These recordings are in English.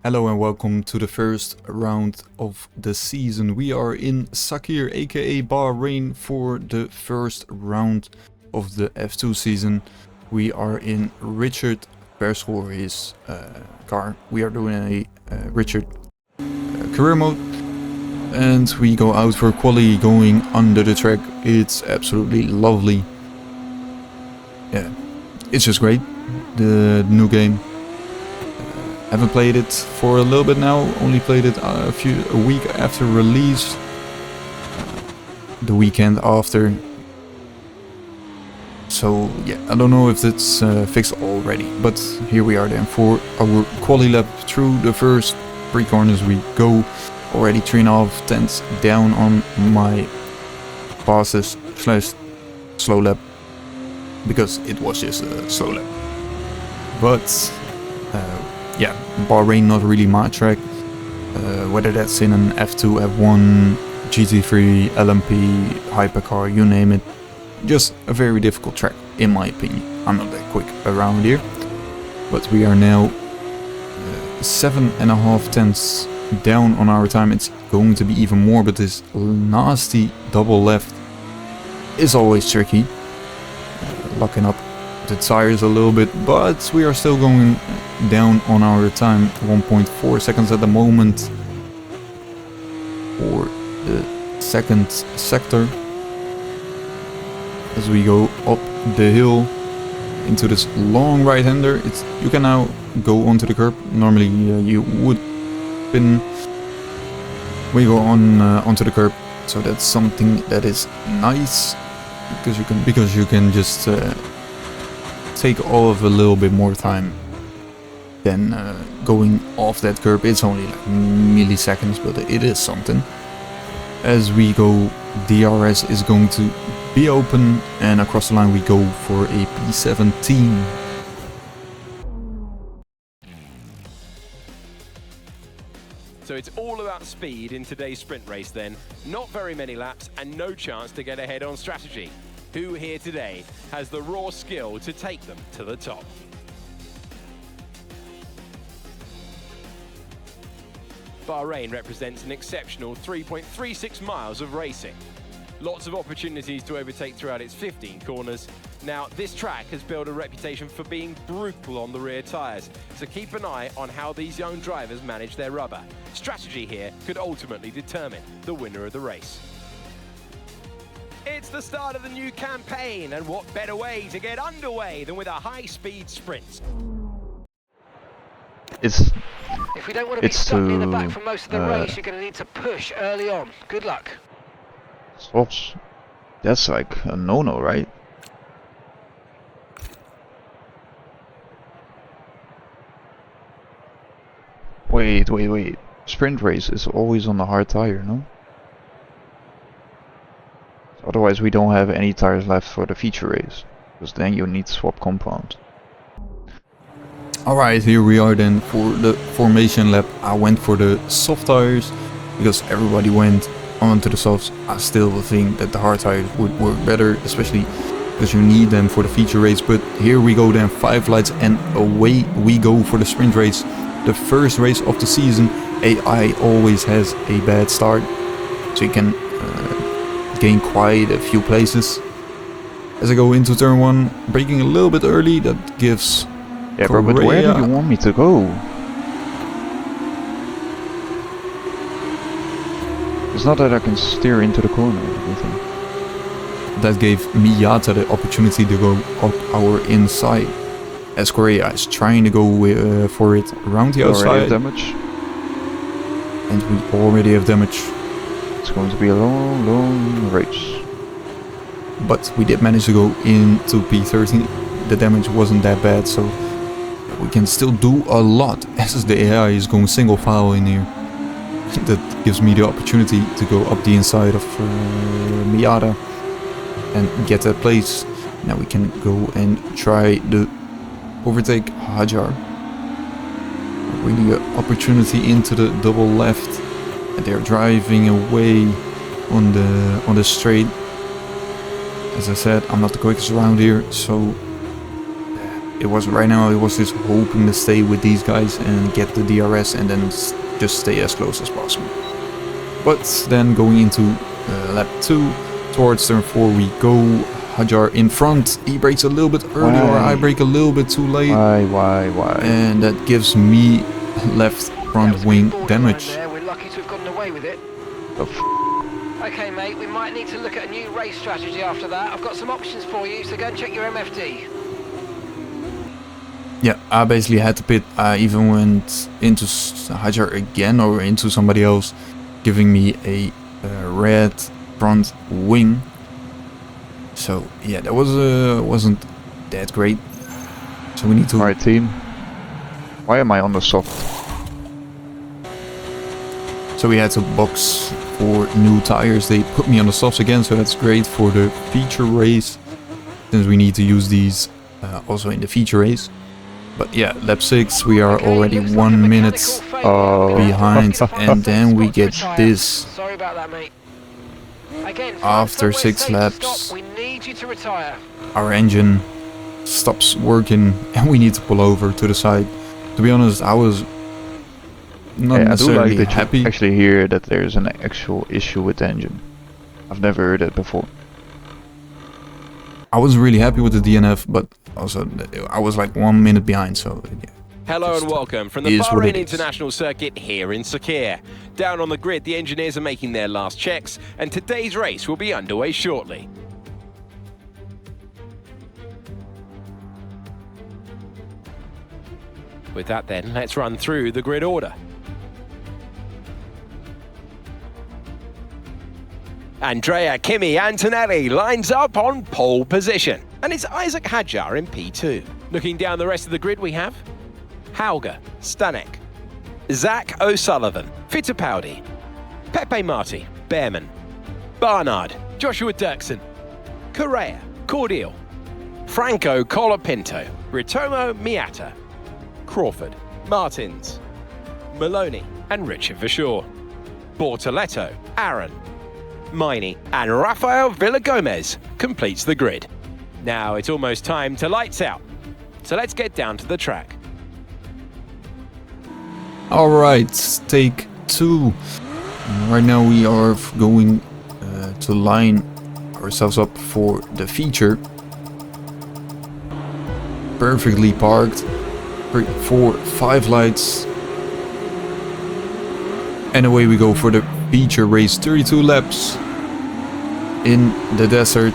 Hello and welcome to the first round of the season. We are in Sakhir aka Bahrain for the first round of the F2 season. We are in Richard Verschoor, his car. We are doing a Richard career mode and we go out for quali going under the track. It's absolutely lovely. Yeah, it's just great. The new game. Haven't played it for a little bit now, only played it a week after release, the weekend after. So yeah, I don't know if it's fixed already, but here we are then for our quali lap. Through the first 3 corners we go, already 3.5 tenths down on my fastest / slow lap, because it was just a slow lap. But yeah, Bahrain not really my track, whether that's in an F2, F1, GT3, LMP, hypercar, you name it. Just a very difficult track, in my opinion. I'm not that quick around here. But we are now 7.5 tenths down on our time. It's going to be even more, but this nasty double left is always tricky. Locking up the tires a little bit, but we are still going down on our time. 1.4 seconds at the moment for the second sector as we go up the hill into this long right-hander. You can now go onto the curb. Normally you would spin. We go on onto the curb, so that's something that is nice because you can just take all of a little bit more time than going off that curb. It's only like milliseconds, but it is something. As we go, DRS is going to be open, and across the line we go for a P17. So it's all about speed in today's sprint race then. Not very many laps and no chance to get ahead on strategy. Who here today has the raw skill to take them to the top? Bahrain represents an exceptional 3.36 miles of racing. Lots of opportunities to overtake throughout its 15 corners. Now, this track has built a reputation for being brutal on the rear tyres, so keep an eye on how these young drivers manage their rubber. Strategy here could ultimately determine the winner of the race. It's the start of the new campaign, and what better way to get underway than with a high-speed sprint? If we don't want to be stuck near the back for most of the race, you're going to need to push early on. Good luck. Softs. That's like a no-no, right? Wait. Sprint race is always on the hard tire, no? Otherwise we don't have any tires left for the feature race, because then you need to swap compound. Alright, here we are then for the formation lap. I went for the soft tires because everybody went onto the softs. I still think that the hard tires would work better, especially because you need them for the feature race. But here we go then, 5 lights and away we go for the sprint race. The first race of the season. AI always has a bad start, so you can gain quite a few places. As I go into turn 1, braking a little bit early, that gives but where do you want me to go? It's not that I can steer into the corner or anything. That gave Miyata the opportunity to go up our inside, as Korea is trying to go for it around the outside. Already have damage. And we already have damage. It's going to be a long race. But we did manage to go into P13. The damage wasn't that bad, so we can still do a lot, as the AI is going single file in here. That gives me the opportunity to go up the inside of Miyata and get that place. Now we can go and try the overtake Hajar. Really an opportunity into the double left, and they're driving away on the straight. As I said, I'm not the quickest around here, so it was right now. I was just hoping to stay with these guys and get the DRS and then just stay as close as possible. But then going into lap 2, towards turn 4 we go. Hajar in front. He brakes a little bit early, or I brake a little bit too late. Why? And that gives me left front wing damage. We're lucky to have gotten away with it. The Okay, mate, we might need to look at a new race strategy after that. I've got some options for you, so go and check your MFD. Yeah, I basically had to pit. I even went into Hajar again, or into somebody else, giving me a red front wing. So yeah, that was wasn't that great. So we need to. Alright, team. Why am I on the soft? So we had to box for new tires. They put me on the softs again, so that's great for the feature race, since we need to use these also in the feature race. But yeah, lap 6 we are already 1 minute behind, and then we get this. Sorry about that, mate. Again, After 6 laps, we need you to retire. our engine stops working and we need to pull over to the side. To be honest, I was not I do necessarily like that happy. you actually hear that there's an actual issue with the engine. I've never heard it before. I was really happy with the DNF, but also I was like 1 minute behind, so yeah. Hello and welcome from the Is what Bahrain it is. International Circuit here in Sakhir. Down on the grid, the engineers are making their last checks, and today's race will be underway shortly. With that then, let's run through the grid order. Andrea Kimi Antonelli lines up on pole position, and it's Isaac Hajar in P2. Looking down the rest of the grid, we have Hauger, Stanek, Zach O'Sullivan, Fittipaldi, Pepe Marti, Behrman, Barnard, Joshua Dirksen, Correa, Cordial, Franco Colapinto, Ritomo Miata, Crawford, Martins, Maloney and Richard Verschoor, Bortoletto, Aaron, Miney and Rafael Villagomez completes the grid. Now it's almost time to lights out, so let's get down to the track. Alright, take 2. Right now we are going to line ourselves up for the feature. Perfectly parked. 3, 4, 5 lights. And away we go for the feature race. 32 laps in the desert.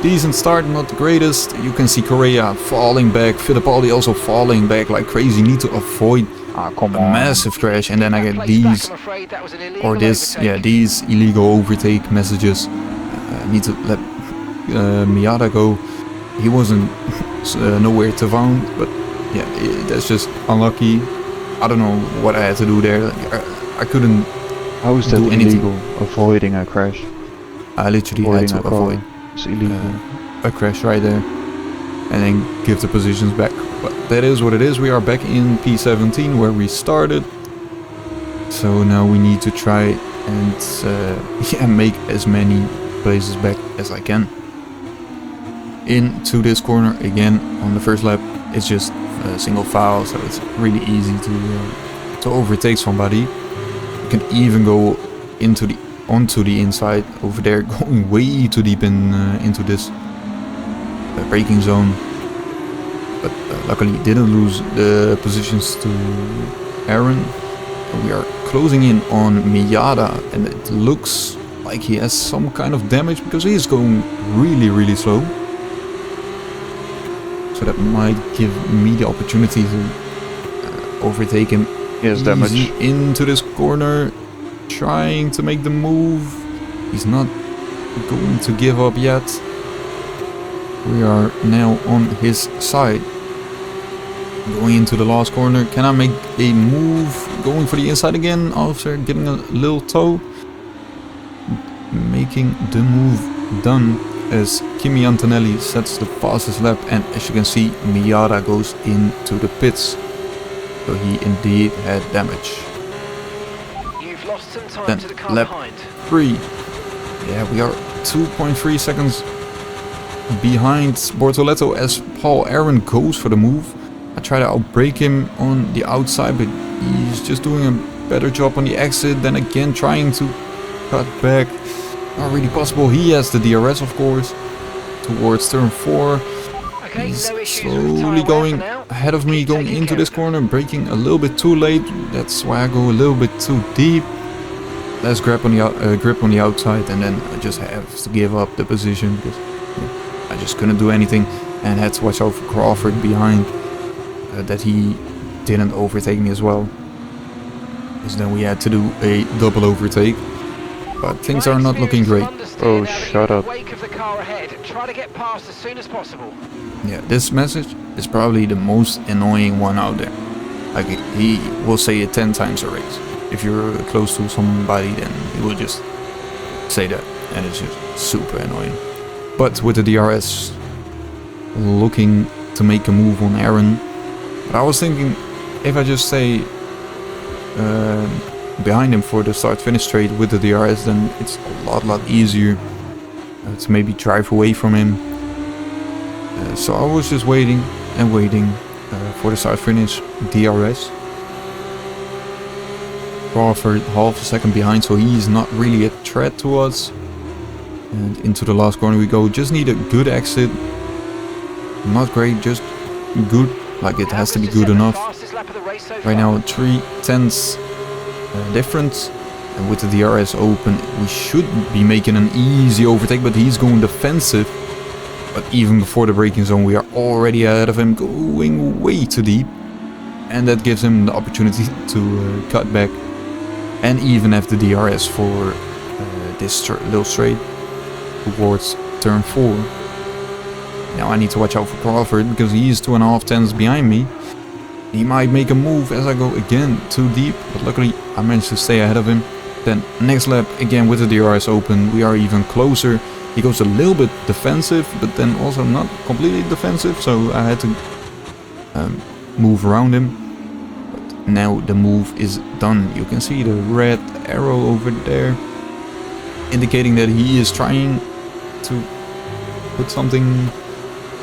Decent start, not the greatest. You can see Correa falling back. Fittipaldi also falling back like crazy. Need to avoid Come a on. massive crash, and then I get these, or this, yeah, these illegal overtake messages. Need to let Miata go. He wasn't nowhere to found, but yeah, that's just unlucky. I don't know what I had to do there. I couldn't. How is that do anything. illegal? Avoiding a crash. I literally had to avoid It's illegal. a crash right there, and then give the positions back. But that is what it is. We are back in P17 where we started. So now we need to try and yeah, make as many places back as I can. Into this corner again on the first lap. It's just a single foul, so it's really easy to overtake somebody. You can even go onto the inside over there, going way too deep into this braking zone. But luckily didn't lose the positions to Aaron. And we are closing in on Miata, and it looks like he has some kind of damage because he is going really slow. So that might give me the opportunity to overtake him. Yes, damage. Into this corner, trying to make the move. He's not going to give up yet. We are now on his side. Going into the last corner. Can I make a move? Going for the inside again after getting a little toe. Making the move done as Kimi Antonelli sets the fastest lap, and as you can see, Miata goes into the pits. So he indeed had damage. You've lost some time Then to the car lap behind. 3. Yeah, we are 2.3 seconds behind Bortoletto as Paul Aaron goes for the move. I try to outbrake him on the outside, but he's just doing a better job on the exit. Then again trying to cut back. Not really possible. He has the DRS, of course, towards turn 4. He's slowly going ahead of me, going into this corner, braking a little bit too late. That's why I go a little bit too deep. Less grip on the outside, and then I just have to give up the position because I just couldn't do anything, and had to watch out for Crawford behind, that he didn't overtake me as well. Because then we had to do a double overtake, but things are not looking great. Oh, shut up. Try to get past as soon as possible. Yeah, this message is probably the most annoying one out there. Like, he will say it 10 times a race. If you're close to somebody, then he will just say that, and it's just super annoying. But with the DRS looking to make a move on Aaron, but I was thinking if I just stay behind him for the start-finish straight with the DRS, then it's a lot easier to maybe drive away from him. So I was just waiting and waiting for the start-finish DRS. Crawford half a second behind, so he's not really a threat to us. And into the last corner we go. Just need a good exit. Not great, just good. Like, it has to be good enough. Right now 3/10 difference, and with the DRS open we should be making an easy overtake, but he's going defensive. But even before the braking zone we are already ahead of him, going way too deep, and that gives him the opportunity to cut back and even have the DRS for this little straight towards turn 4. Now I need to watch out for Crawford because he is 2.5 tenths behind me. He might make a move as I go again too deep, but luckily I managed to stay ahead of him. Then next lap again with the DRS open we are even closer. He goes a little bit defensive, but then also not completely defensive, so I had to move around him. But now the move is done. You can see the red arrow over there indicating that he is trying to put something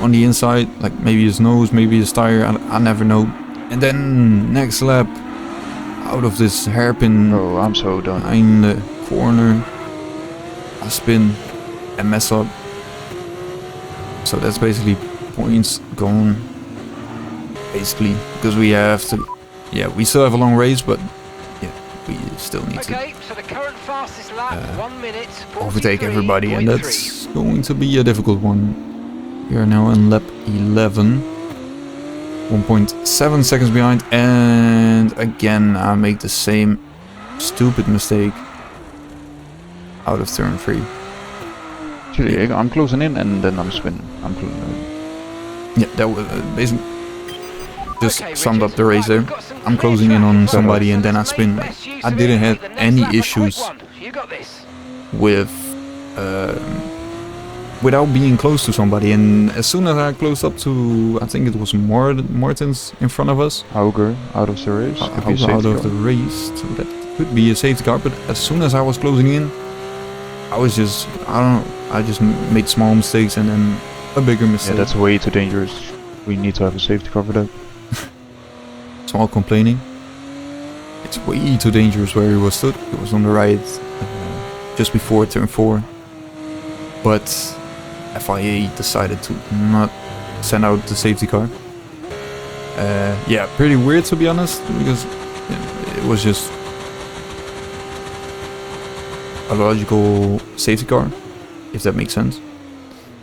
on the inside, like maybe his nose, maybe his tire, I never know. And then next lap, out of this hairpin, Oh, I'm so done. in the corner, I spin and mess up. So that's basically points gone, basically, because we have to, yeah, we still have a long race, but yeah, we still need to So the current fastest lap, 1 minute, overtake everybody, and that's going to be a difficult one. We are now on lap 11, 1.7 seconds behind, and again I make the same stupid mistake out of turn 3. Actually, I'm closing in and then I'm spinning. Yeah, that was basically just summed up the race there. I'm closing in on somebody and then I spin. I didn't have any issues with without being close to somebody, and as soon as I closed up to, I think it was Martins in front of us. Hauger out of the race. Hauger out of the race, so that could be a safety car, but as soon as I was closing in, I was just, I don't know, I just made small mistakes and then a bigger mistake. Yeah, that's way too dangerous. We need to have a safety car for that. Small complaining. It's way too dangerous where he was stood. It was on the right, just before turn 4. But FIA decided to not send out the safety car. Yeah, pretty weird to be honest, because it was just a logical safety car, if that makes sense.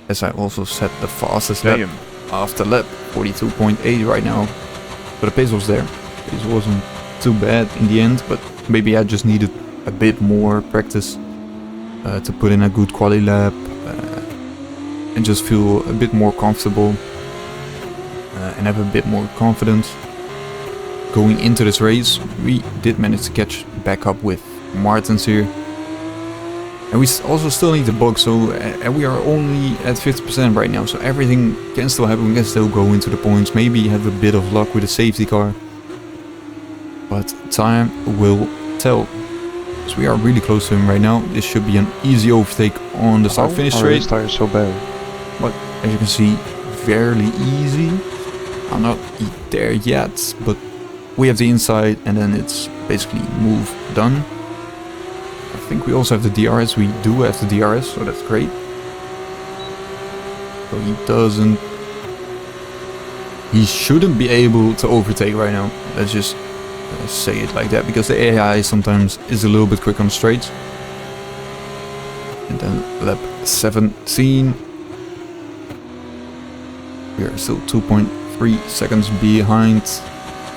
As I also set the fastest lap after lap, 42.8 right now. But the pace was there. Pace wasn't too bad in the end, but maybe I just needed a bit more practice to put in a good quali lap and just feel a bit more comfortable and have a bit more confidence going into this race. We did manage to catch back up with Martins here, and we also still need the bug, so and we are only at 50% right now, so everything can still happen. We can still go into the points, maybe have a bit of luck with a safety car, but time will tell. So we are really close to him right now. This should be an easy overtake on the start-finish straight. This tire is so bad. What? as you can see, fairly easy. I'm not there yet, but we have the inside and then it's basically move done. I think we also have the DRS. We do have the DRS, so that's great. So he shouldn't be able to overtake right now. Let's just say it like that, because the AI sometimes is a little bit quick on straights. And then lap 17. We are still 2.3 seconds behind.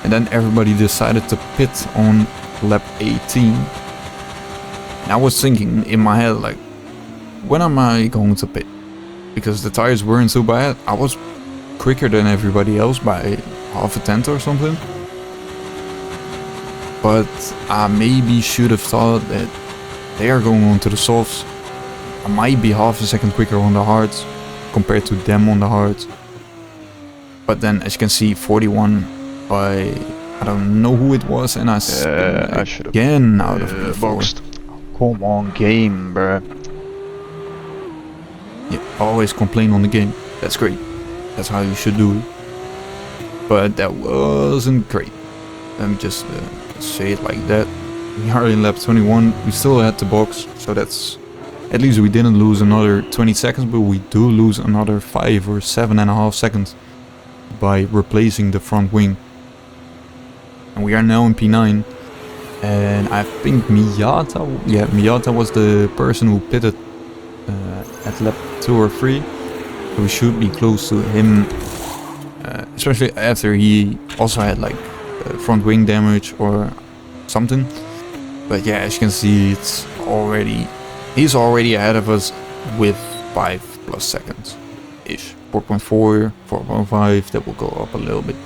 And then everybody decided to pit on lap 18. And I was thinking in my head, like, when am I going to pit? Because the tires weren't so bad. I was quicker than everybody else by half a tenth or something. But I maybe should have thought that they are going on to the softs. I might be half a second quicker on the hards compared to them on the hards. But then, as you can see, 41 by, I don't know who it was, and I should have again out of the boxed. Come on, game, bruh. Yeah, always complain on the game. That's great. That's how you should do it. But that wasn't great. Let me just say it like that. We are in lap 21. We still had the box, so that's... At least we didn't lose another 20 seconds, but we do lose another 5 or 7.5 seconds by replacing the front wing. And we are now in P9. And I think Miyata was the person who pitted at lap 2 or 3. So we should be close to him, especially after he also had like front wing damage or something. But yeah, as you can see, he's already ahead of us with 5+ seconds ish. 4.4, 4.5, that will go up a little bit.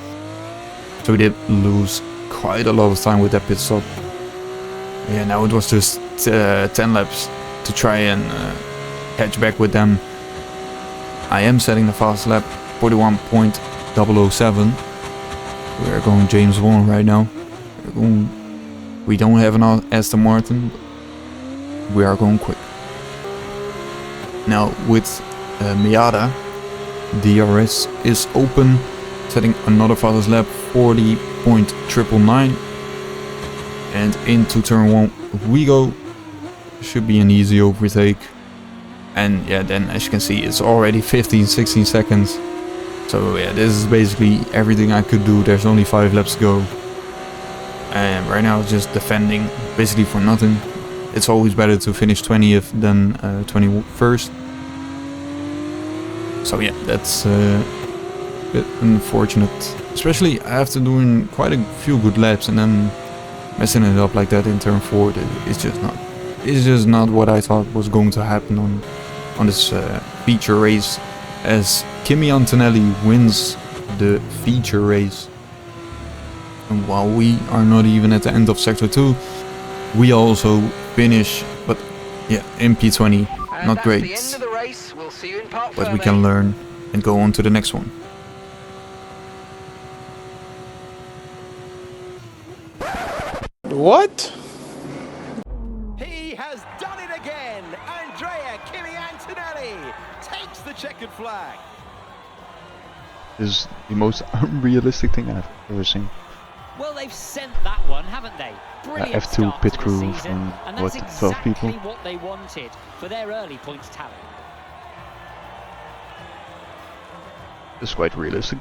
So we did lose quite a lot of time with that pit stop. Yeah, now it was just 10 laps to try and catch back with them. I am setting the fast lap, 41.007. We are going James Bond right now. We don't have an Aston Martin, but we are going quick. Now with Miata, DRS is open, setting another fastest lap, 40.999. And into turn 1 we go. Should be an easy overtake. And yeah, then as you can see, it's already 15-16 seconds. So yeah, this is basically everything I could do. There's only 5 laps to go. And right now it's just defending basically for nothing. It's always better to finish 20th than 21st. So yeah, that's a bit unfortunate. Especially after doing quite a few good laps and then messing it up like that in turn 4. It's just not what I thought was going to happen on this feature race, as Kimi Antonelli wins the feature race. And while we are not even at the end of sector 2, we also finish, but yeah, in P20. And not that's great, the end of the race. We'll see you in Park but we Fermé. can learn and go on to the next one. What? He has done it again. Andrea Kimi Antonelli takes the checkered flag. This is the most unrealistic thing I've ever seen. Well, they've sent that one, haven't they? Brilliant F2 start pit to the crew season, from, and that's what, 12 exactly people? what they wanted for their early points tally. It's quite realistic.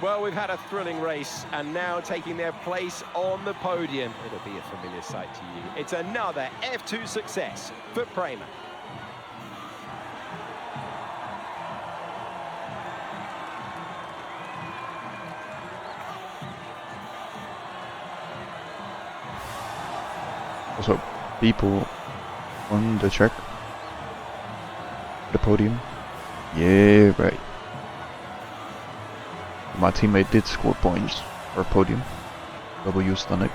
Well, we've had a thrilling race, and now taking their place on the podium, it'll be a familiar sight to you. It's another F2 success for Prema. Also, people on the track, the podium. Yeah, right. My teammate did score points for podium. W Stanek.